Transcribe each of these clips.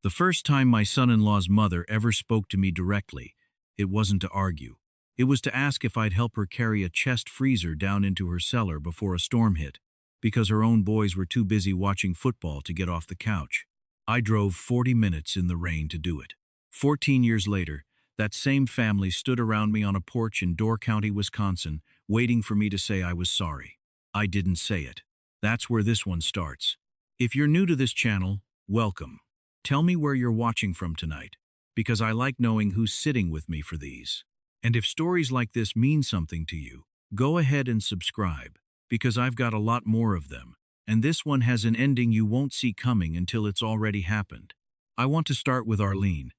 The first time my son-in-law's mother ever spoke to me directly, it wasn't to argue. It was to ask if I'd help her carry a chest freezer down into her cellar before a storm hit, because her own boys were too busy watching football to get off the couch. I drove 40 minutes in the rain to do it. 14 years later, that same family stood around me on a porch in Door County, Wisconsin, waiting for me to say I was sorry. I didn't say it. That's where this one starts. If you're new to this channel, welcome. Tell me where you're watching from tonight, because I like knowing who's sitting with me for these. And if stories like this mean something to you, go ahead and subscribe, because I've got a lot more of them, and this one has an ending you won't see coming until it's already happened. I want to start with Arlene,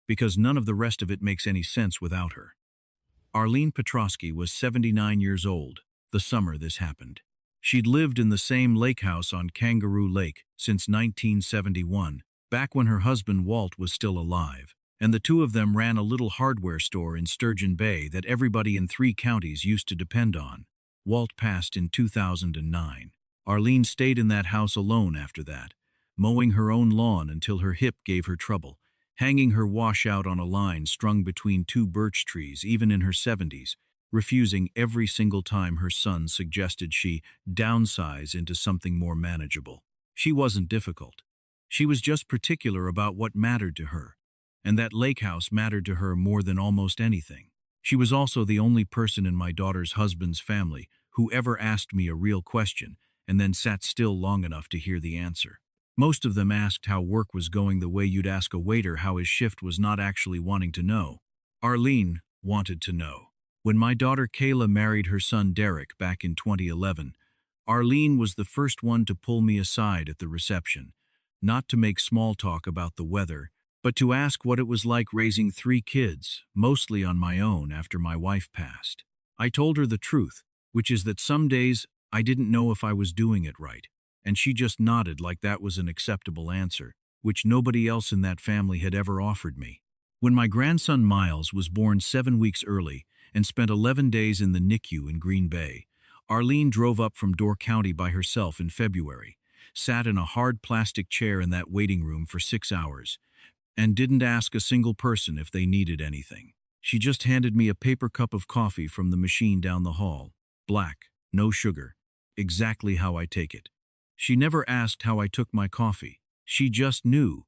because none of the rest of it makes any sense without her. Arlene Petrosky was 79 years old the summer this happened. She'd lived in the same lake house on Kangaroo Lake since 1971, back when her husband Walt was still alive, and the two of them ran a little hardware store in Sturgeon Bay that everybody in 3 counties used to depend on. Walt passed in 2009. Arlene stayed in that house alone after that, mowing her own lawn until her hip gave her trouble, hanging her washout on a line strung between 2 birch trees even in her 70s, refusing every single time her son suggested she downsize into something more manageable. She wasn't difficult. She was just particular about what mattered to her, and that lake house mattered to her more than almost anything. She was also the only person in my daughter's husband's family who ever asked me a real question and then sat still long enough to hear the answer. Most of them asked how work was going the way you'd ask a waiter how his shift was, not actually wanting to know. Arlene wanted to know. When my daughter Kayla married her son Derek back in 2011, Arlene was the first one to pull me aside at the reception, not to make small talk about the weather, but to ask what it was like raising 3 kids, mostly on my own after my wife passed. I told her the truth, which is that some days I didn't know if I was doing it right, and she just nodded like that was an acceptable answer, which nobody else in that family had ever offered me. When my grandson Miles was born 7 weeks early and spent 11 days in the NICU in Green Bay, Arlene drove up from Door County by herself in February, sat in a hard plastic chair in that waiting room for 6 hours, and didn't ask a single person if they needed anything. She just handed me a paper cup of coffee from the machine down the hall. Black, no sugar. Exactly how I take it. She never asked how I took my coffee. She just knew,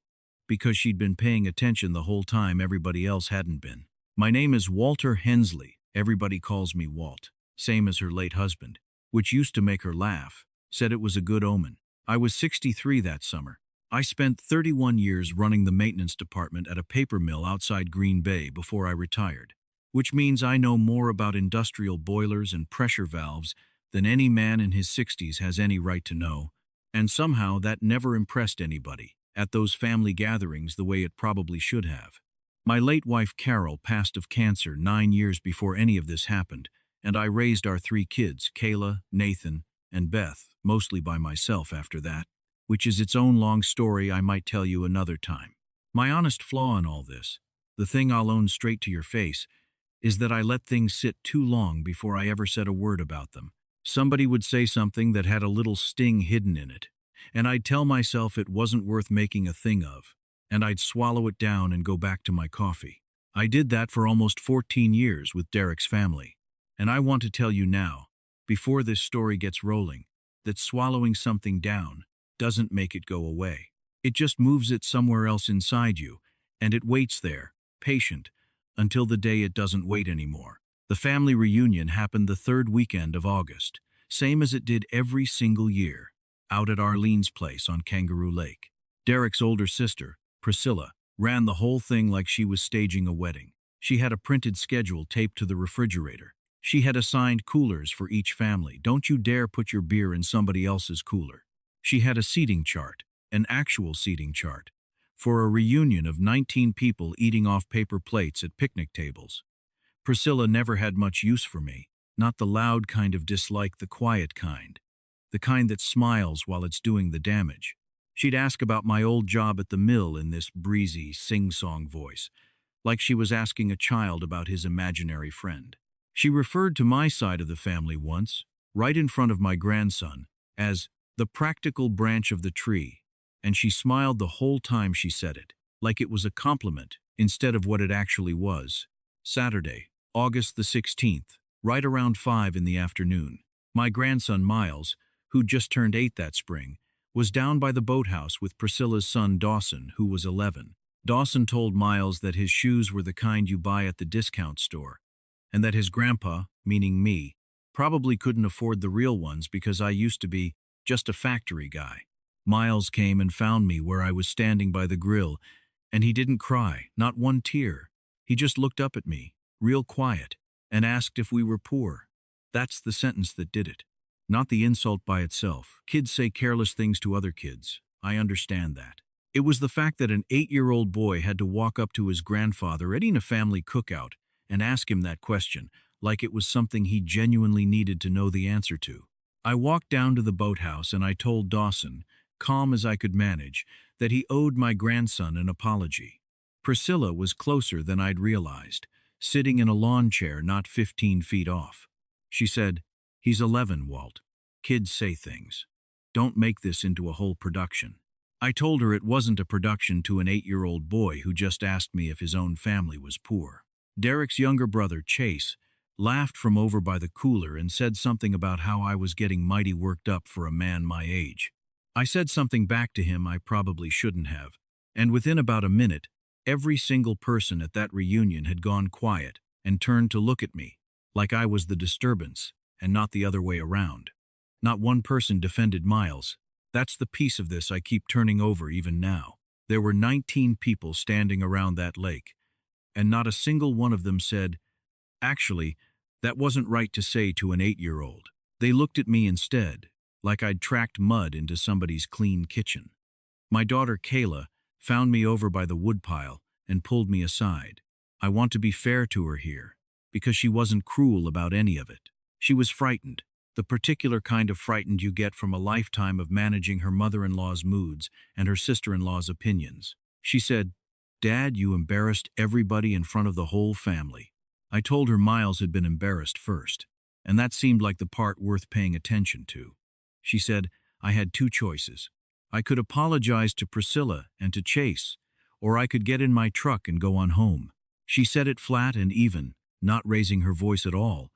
because she'd been paying attention the whole time everybody else hadn't been. My name is Walter Hensley. Everybody calls me Walt, same as her late husband, which used to make her laugh, said it was a good omen. I was 63 that summer. I spent 31 years running the maintenance department at a paper mill outside Green Bay before I retired, which means I know more about industrial boilers and pressure valves than any man in his 60s has any right to know, and somehow that never impressed anybody at those family gatherings the way it probably should have. My late wife Carol passed of cancer 9 years before any of this happened, and I raised our 3 kids, Kayla, Nathan, and Beth, mostly by myself after that, which is its own long story I might tell you another time. My honest flaw in all this, the thing I'll own straight to your face, is that I let things sit too long before I ever said a word about them. Somebody would say something that had a little sting hidden in it, and I'd tell myself it wasn't worth making a thing of, and I'd swallow it down and go back to my coffee. I did that for almost 14 years with Derek's family, and I want to tell you now, before this story gets rolling, that swallowing something down doesn't make it go away. It just moves it somewhere else inside you, and it waits there, patient, until the day it doesn't wait anymore. The family reunion happened the 3rd weekend of August, same as it did every single year, out at Arlene's place on Kangaroo Lake. Derek's older sister, Priscilla, ran the whole thing like she was staging a wedding. She had a printed schedule taped to the refrigerator. She had assigned coolers for each family. Don't you dare put your beer in somebody else's cooler. She had a seating chart, an actual seating chart, for a reunion of 19 people eating off paper plates at picnic tables. Priscilla never had much use for me, not the loud kind of dislike, the quiet kind, the kind that smiles while it's doing the damage. She'd ask about my old job at the mill in this breezy, sing-song voice, like she was asking a child about his imaginary friend. She referred to my side of the family once, right in front of my grandson, as the practical branch of the tree, and she smiled the whole time she said it. like it was a compliment instead of what it actually was. Saturday, August the 16th, right around 5 in the afternoon. My grandson Miles, who'd just turned 8 that spring, was down by the boathouse with Priscilla's son Dawson, who was 11. Dawson told Miles that his shoes were the kind you buy at the discount store, and that his grandpa, meaning me, probably couldn't afford the real ones because I used to be just a factory guy. Miles came and found me where I was standing by the grill, and he didn't cry, not one tear. He just looked up at me, real quiet, and asked if we were poor. That's the sentence that did it. Not the insult by itself. Kids say careless things to other kids. I understand that. It was the fact that an 8-year-old boy had to walk up to his grandfather eating a family cookout and ask him that question, like it was something he genuinely needed to know the answer to. I walked down to the boathouse and I told Dawson, calm as I could manage, that he owed my grandson an apology. Priscilla was closer than I'd realized, sitting in a lawn chair not 15 feet off. She said, "He's 11, Walt. Kids say things. Don't make this into a whole production." I told her it wasn't a production to an 8-year-old boy who just asked me if his own family was poor. Derek's younger brother, Chase, laughed from over by the cooler and said something about how I was getting mighty worked up for a man my age. I said something back to him I probably shouldn't have, and within about a minute, every single person at that reunion had gone quiet and turned to look at me, like I was the disturbance and not the other way around. Not one person defended Miles. That's the piece of this I keep turning over even now. There were 19 people standing around that lake, and not a single one of them said, "Actually, that wasn't right to say to an 8-year-old. They looked at me instead, like I'd tracked mud into somebody's clean kitchen. My daughter Kayla found me over by the woodpile and pulled me aside. I want to be fair to her here, because she wasn't cruel about any of it. She was frightened, the particular kind of frightened you get from a lifetime of managing her mother-in-law's moods and her sister-in-law's opinions. She said, 'Dad, you embarrassed everybody in front of the whole family.' I told her Miles had been embarrassed first, and that seemed like the part worth paying attention to. She said, I had 2 choices. I could apologize to Priscilla and to Chase, or I could get in my truck and go on home. She said it flat and even, not raising her voice at all,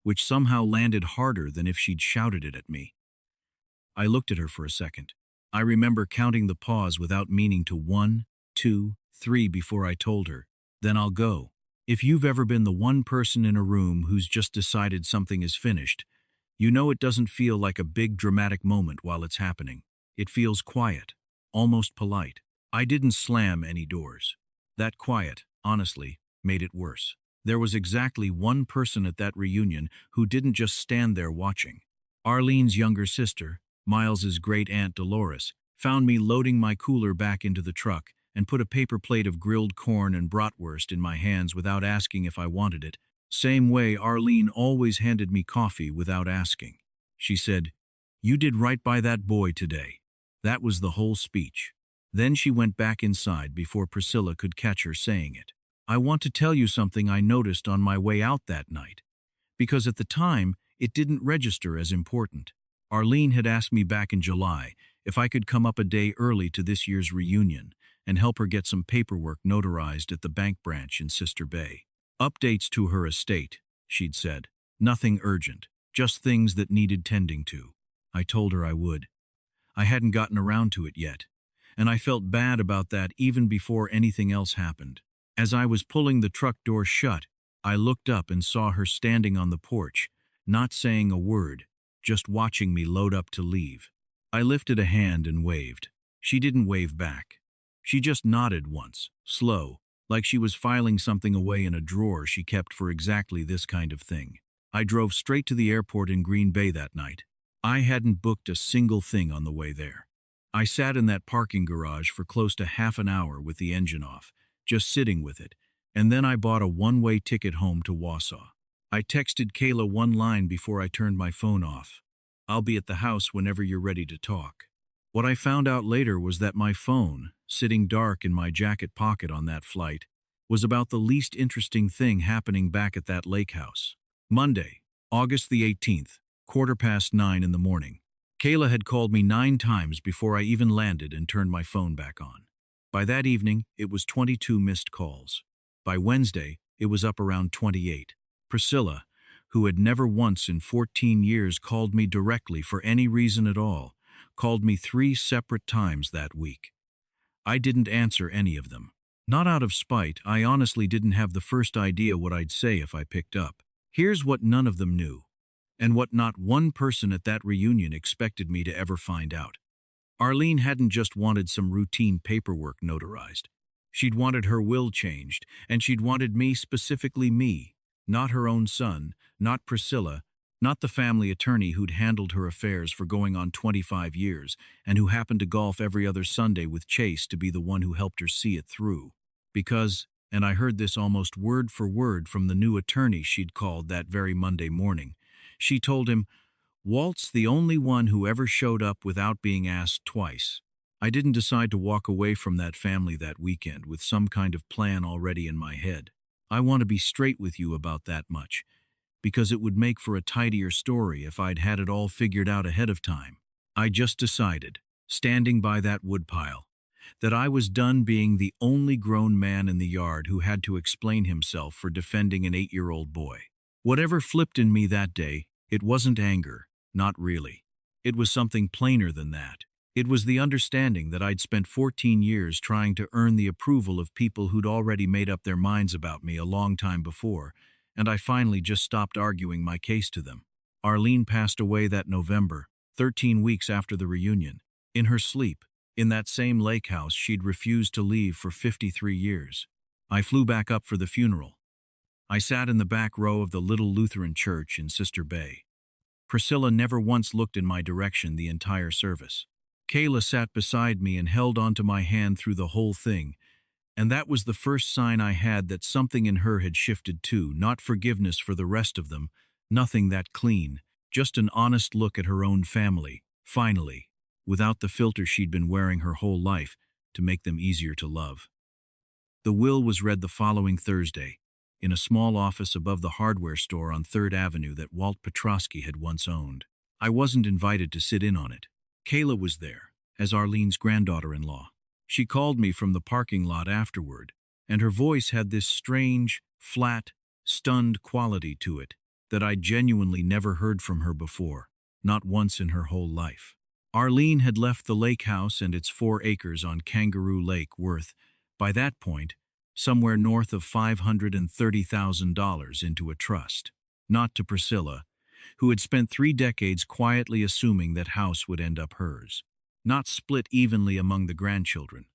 which somehow landed harder than if she'd shouted it at me. I looked at her for a second. I remember counting the pause without meaning to 1, 2, 3 before I told her, "Then I'll go." If you've ever been the one person in a room who's just decided something is finished, you know it doesn't feel like a big dramatic moment while it's happening. It feels quiet, almost polite. I didn't slam any doors. That quiet, honestly, made it worse. There was exactly one person at that reunion who didn't just stand there watching. Arlene's younger sister, Miles's great-aunt Dolores, found me loading my cooler back into the truck and put a paper plate of grilled corn and bratwurst in my hands without asking if I wanted it. Same way Arlene always handed me coffee without asking. She said, "You did right by that boy today." That was the whole speech. Then she went back inside before Priscilla could catch her saying it. I want to tell you something I noticed on my way out that night, because at the time, it didn't register as important. Arlene had asked me back in July if I could come up a day early to this year's reunion and help her get some paperwork notarized at the bank branch in Sister Bay. Updates to her estate, she'd said. Nothing urgent, just things that needed tending to. I told her I would. I hadn't gotten around to it yet, and I felt bad about that even before anything else happened. As I was pulling the truck door shut, I looked up and saw her standing on the porch, not saying a word, just watching me load up to leave. I lifted a hand and waved. She didn't wave back. She just nodded once, slow, like she was filing something away in a drawer she kept for exactly this kind of thing. I drove straight to the airport in Green Bay that night. I hadn't booked a single thing on the way there. I sat in that parking garage for close to half an hour with the engine off, just sitting with it, and then I bought a one-way ticket home to Wausau. I texted Kayla one line before I turned my phone off. "I'll be at the house whenever you're ready to talk." What I found out later was that my phone, sitting dark in my jacket pocket on that flight, was about the least interesting thing happening back at that lake house. Monday, August the 18th, 9:15 in the morning. Kayla had called me 9 times before I even landed and turned my phone back on. By that evening, it was 22 missed calls. By Wednesday, it was up around 28. Priscilla, who had never once in 14 years called me directly for any reason at all, called me 3 separate times that week. I didn't answer any of them. Not out of spite, I honestly didn't have the first idea what I'd say if I picked up. Here's what none of them knew, and what not one person at that reunion expected me to ever find out. Arlene hadn't just wanted some routine paperwork notarized. She'd wanted her will changed, and she'd wanted me, specifically me, not her own son, not Priscilla, not the family attorney who'd handled her affairs for going on 25 years and who happened to golf every other Sunday with Chase to be the one who helped her see it through. Because, and I heard this almost word for word from the new attorney she'd called that very Monday morning, she told him, "Walt's the only one who ever showed up without being asked twice." I didn't decide to walk away from that family that weekend with some kind of plan already in my head. I want to be straight with you about that much, because it would make for a tidier story if I'd had it all figured out ahead of time. I just decided, standing by that woodpile, that I was done being the only grown man in the yard who had to explain himself for defending an 8-year-old boy. Whatever flipped in me that day, it wasn't anger, not really. It was something plainer than that. It was the understanding that I'd spent 14 years trying to earn the approval of people who'd already made up their minds about me a long time before, and I finally just stopped arguing my case to them. Arlene passed away that November, 13 weeks after the reunion, in her sleep, in that same lake house she'd refused to leave for 53 years. I flew back up for the funeral. I sat in the back row of the little Lutheran church in Sister Bay. Priscilla never once looked in my direction the entire service. Kayla sat beside me and held onto my hand through the whole thing, and that was the first sign I had that something in her had shifted too, not forgiveness for the rest of them, nothing that clean, just an honest look at her own family, finally, without the filter she'd been wearing her whole life to make them easier to love. The will was read the following Thursday, in a small office above the hardware store on 3rd Avenue that Walt Petrosky had once owned. I wasn't invited to sit in on it. Kayla was there, as Arlene's granddaughter-in-law. She called me from the parking lot afterward, and her voice had this strange, flat, stunned quality to it that I'd genuinely never heard from her before, not once in her whole life. Arlene had left the lake house and its 4 acres on Kangaroo Lake worth, by that point, somewhere north of $530,000 into a trust. Not to Priscilla, who had spent 3 decades quietly assuming that house would end up hers. Not split evenly among the grandchildren,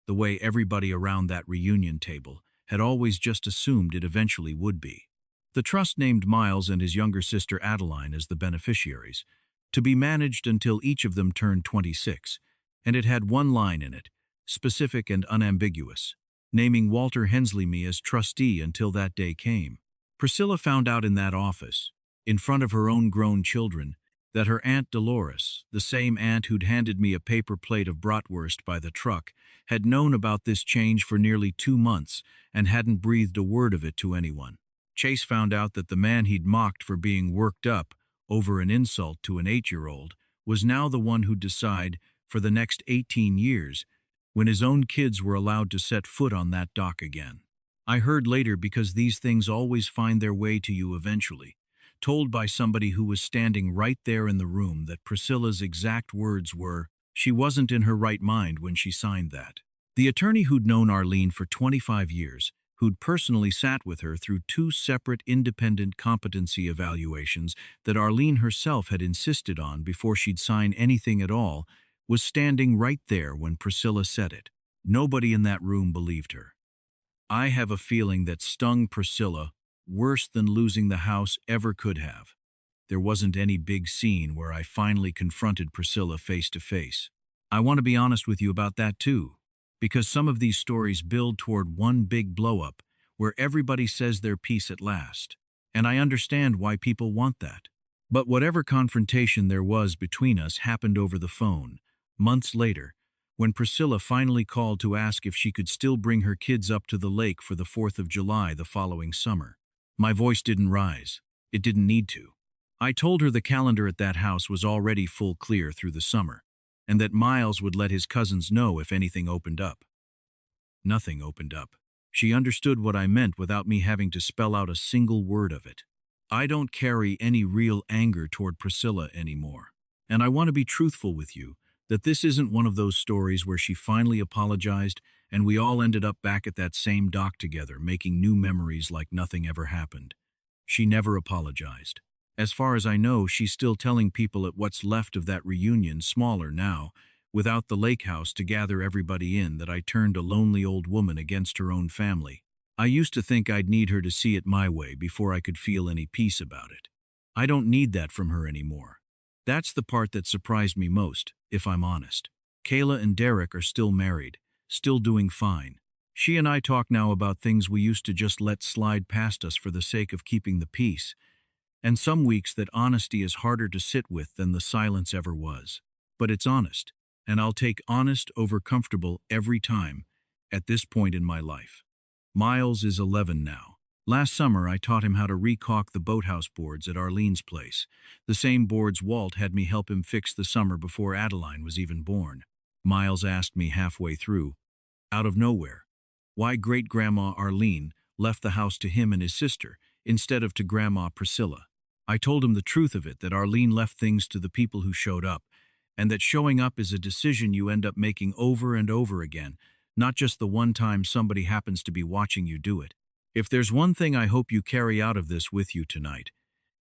the way everybody around that reunion table had always just assumed it eventually would be. The trust named Miles and his younger sister Adeline as the beneficiaries, to be managed until each of them turned 26, and it had one line in it, specific and unambiguous, naming Walter Hensley as trustee until that day came. Priscilla found out in that office, in front of her own grown children, that her Aunt Dolores, the same aunt who'd handed me a paper plate of bratwurst by the truck, had known about this change for nearly 2 months and hadn't breathed a word of it to anyone. Chase found out that the man he'd mocked for being worked up over an insult to an 8-year-old was now the one who'd decide, for the next 18 years, when his own kids were allowed to set foot on that dock again. I heard later, because these things always find their way to you eventually, told by somebody who was standing right there in the room, that Priscilla's exact words were, she wasn't in her right mind when she signed that. The attorney who'd known Arlene for 25 years, who'd personally sat with her through 2 separate independent competency evaluations that Arlene herself had insisted on before she'd sign anything at all, was standing right there when Priscilla said it. Nobody in that room believed her. I have a feeling that stung Priscilla worse than losing the house ever could have. There wasn't any big scene where I finally confronted Priscilla face to face. I want to be honest with you about that too, because some of these stories build toward one big blow-up where everybody says their piece at last, and I understand why people want that. But whatever confrontation there was between us happened over the phone, months later, when Priscilla finally called to ask if she could still bring her kids up to the lake for the 4th of July the following summer. My voice didn't rise. It didn't need to. I told her the calendar at that house was already full clear through the summer, and that Miles would let his cousins know if anything opened up. Nothing opened up. She understood what I meant without me having to spell out a single word of it. I don't carry any real anger toward Priscilla anymore. And I want to be truthful with you, that this isn't one of those stories where she finally apologized and we all ended up back at that same dock together, making new memories like nothing ever happened. She never apologized. As far as I know, she's still telling people at what's left of that reunion, smaller now, without the lake house to gather everybody in, that I turned a lonely old woman against her own family. I used to think I'd need her to see it my way before I could feel any peace about it. I don't need that from her anymore. That's the part that surprised me most, if I'm honest. Kayla and Derek are still married, still doing fine. She and I talk now about things we used to just let slide past us for the sake of keeping the peace, and some weeks that honesty is harder to sit with than the silence ever was. But it's honest, and I'll take honest over comfortable every time at this point in my life. Miles is 11 now. Last summer, I taught him how to recaulk the boathouse boards at Arlene's place, the same boards Walt had me help him fix the summer before Adeline was even born. Miles asked me halfway through, out of nowhere, why Great-Grandma Arlene left the house to him and his sister instead of to Grandma Priscilla. I told him the truth of it, that Arlene left things to the people who showed up, and that showing up is a decision you end up making over and over again, not just the one time somebody happens to be watching you do it. If there's one thing I hope you carry out of this with you tonight,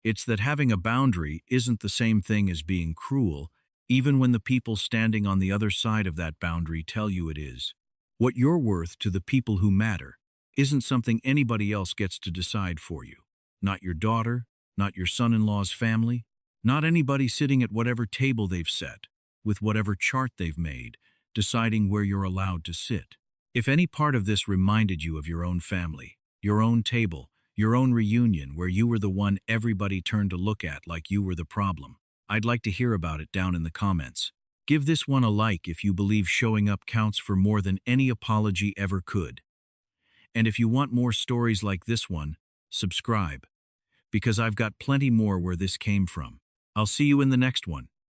it's that having a boundary isn't the same thing as being cruel, even when the people standing on the other side of that boundary tell you it is. What you're worth to the people who matter isn't something anybody else gets to decide for you. Not your daughter, not your son-in-law's family, not anybody sitting at whatever table they've set, with whatever chart they've made, deciding where you're allowed to sit. If any part of this reminded you of your own family, your own table, your own reunion where you were the one everybody turned to look at like you were the problem, I'd like to hear about it down in the comments. Give this one a like if you believe showing up counts for more than any apology ever could. And if you want more stories like this one, subscribe, because I've got plenty more where this came from. I'll see you in the next one.